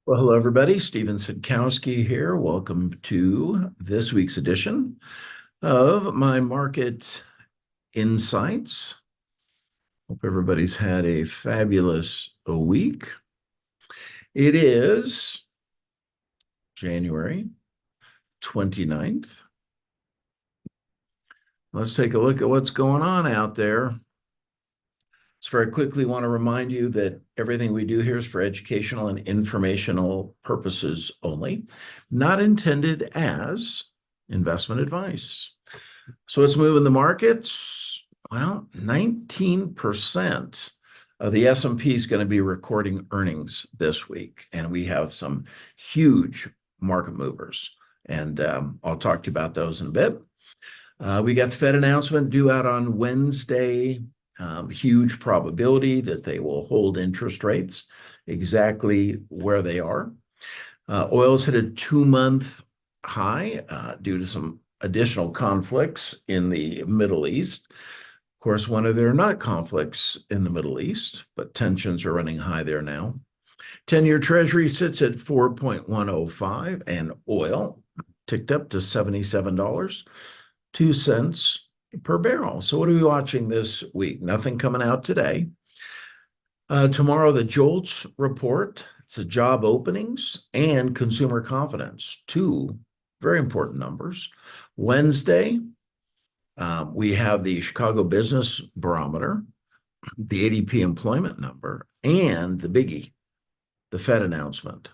Well, hello, everybody. Steven Sitkowski here. Welcome to this week's edition of my Market Insights. Hope everybody's had a fabulous week. It is January 29th. Let's take a look at what's going on out there. Just very quickly want to remind you that everything we do here is for educational and informational purposes only, not intended as investment advice. So let's move in the markets. Well, 19% of the S&P is going to be recording earnings this week, and we have some huge market movers, and I'll talk to you about those in a bit. We got the Fed announcement due out on Wednesday. Huge probability that they will hold interest rates exactly where they are. Oil's hit a 2-month high due to some additional conflicts in the Middle East. Of course, when there are not conflicts in the Middle East, but tensions are running high there now. 10-year Treasury sits at 4.105, and oil ticked up to $77.02 per barrel. So what are we watching this week? Nothing coming out today. Tomorrow, the JOLTS report. It's the job openings and consumer confidence, two very important numbers. Wednesday, we have the Chicago Business Barometer, the ADP employment number, and the biggie, the Fed announcement.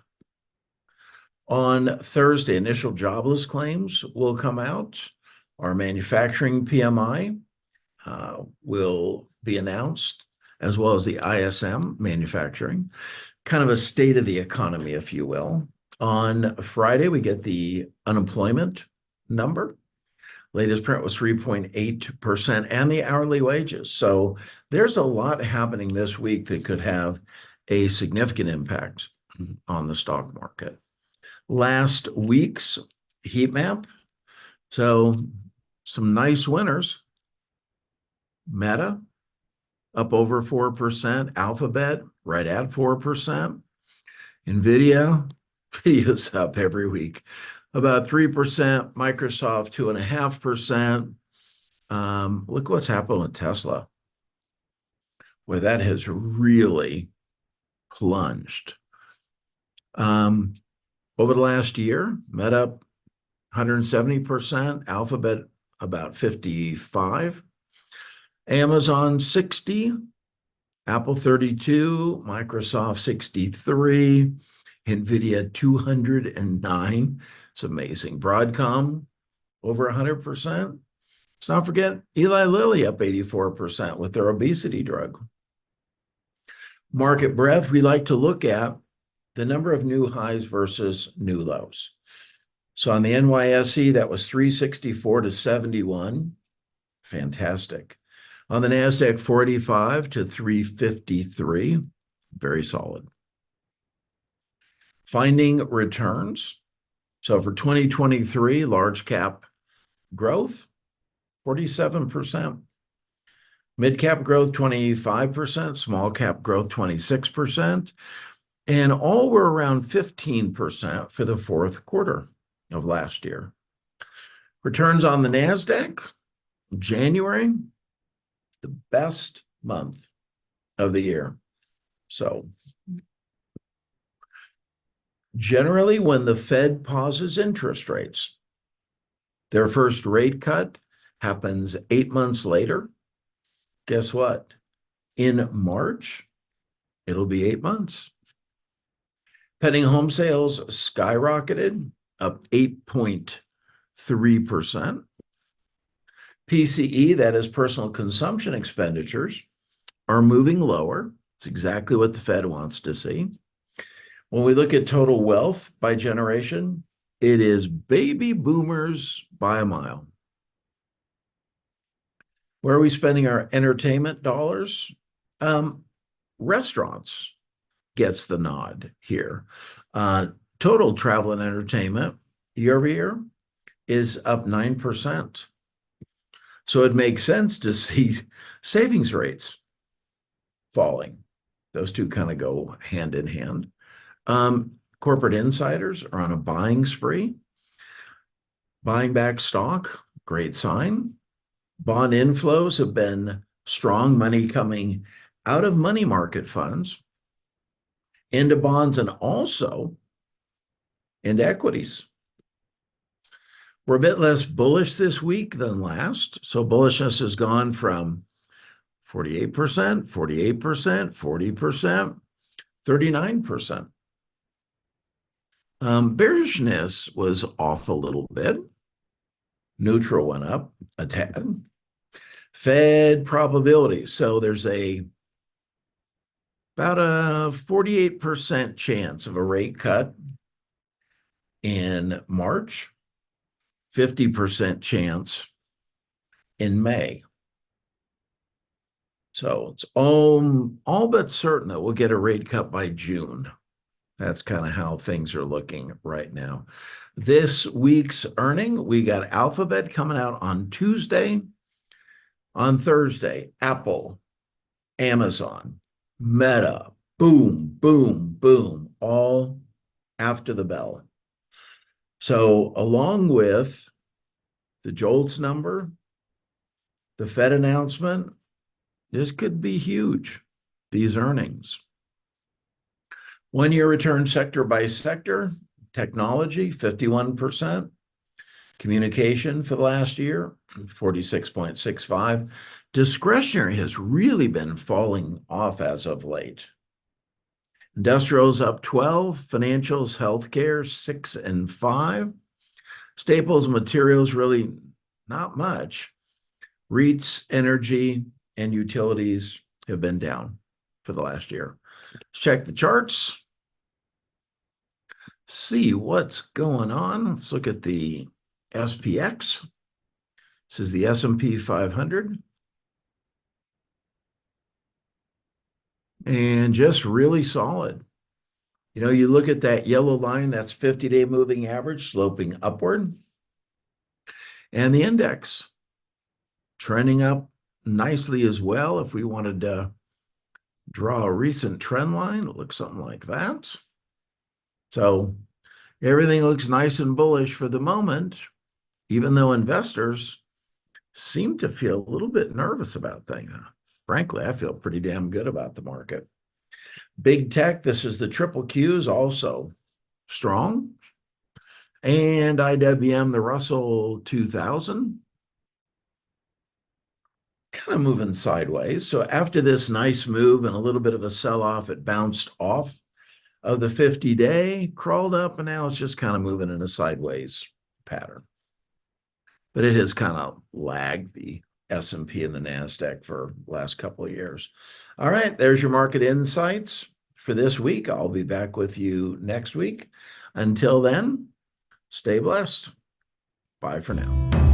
On Thursday, initial jobless claims will come out. Our manufacturing PMI will be announced, as well as the ISM manufacturing, kind of a state of the economy, if you will. On Friday, we get the unemployment number. Latest print was 3.8%, and the hourly wages. So there's a lot happening this week that could have a significant impact on the stock market. Last week's heat map. So some nice winners. Meta, up over 4%. Alphabet, right at 4%. NVIDIA's up every week, about 3%. Microsoft, 2.5%. Look what's happened with Tesla, where that has really plunged. Over the last year, Meta up 170%, Alphabet about 55%, Amazon 60%, Apple 32%, Microsoft 63%, NVIDIA 209%. It's amazing. Broadcom over 100%. Let's not forget Eli Lilly up 84% with their obesity drug. Market breadth, we like to look at the number of new highs versus new lows. So on the NYSE, that was 364 to 71. Fantastic. On the NASDAQ, 45 to 353. Very solid. Finding returns. So for 2023, large cap growth, 47%. Mid cap growth, 25%. Small cap growth, 26%. And all were around 15% for the fourth quarter of last year. Returns on the NASDAQ, January, the best month of the year. So generally, when the Fed pauses interest rates, their first rate cut happens 8 months later. Guess what? In March, it'll be 8 months. Pending home sales skyrocketed, up 8.3%. PCE, that is personal consumption expenditures, are moving lower. It's exactly what the Fed wants to see. When we look at total wealth by generation, it is baby boomers by a mile. Where are we spending our entertainment dollars? Restaurants gets the nod here. Total travel and entertainment year over year is up 9%. So it makes sense to see savings rates falling. Those two kind of go hand in hand. Corporate insiders are on a buying spree, buying back stock, great sign. Bond inflows have been strong, money coming out of money market funds into bonds and also into equities. We're a bit less bullish this week than last. So bullishness has gone from 48%, 48%, 40%, 39%. Bearishness was off a little bit. Neutral went up a tad. Fed probability. So there's about a 48% chance of a rate cut in March, 50% chance in May. So it's all but certain that we'll get a rate cut by June. That's kind of how things are looking right now. This week's earning, we got Alphabet coming out on Tuesday. On Thursday, Apple, Amazon, Meta, boom, boom, boom, all after the bell. So along with the JOLTS number, the Fed announcement, this could be huge, these earnings. One-year return sector by sector, technology, 51%. Communication for the last year, 46.65. Discretionary has really been falling off as of late. Industrials up 12, financials, healthcare, 6 and 5. Staples, materials, really not much. REITs, energy, and utilities have been down for the last year. Let's check the charts. See what's going on. Let's look at the SPX. This is the S&P 500. And just really solid. You know, you look at that yellow line, that's 50-day moving average sloping upward. And the index trending up nicely as well. If we wanted to draw a recent trend line, it looks something like that. So everything looks nice and bullish for the moment, even though investors seem to feel a little bit nervous about things. Frankly, I feel pretty damn good about the market. Big tech, this is the triple Qs, also strong. And IWM, the Russell 2000, kind of moving sideways. So after this nice move and a little bit of a sell-off, it bounced off of the 50-day, crawled up, and now it's just kind of moving in a sideways pattern. But it has kind of lagged the S&P and the NASDAQ for the last couple of years. All right, there's your market insights for this week. I'll be back with you next week. Until then, stay blessed. Bye for now.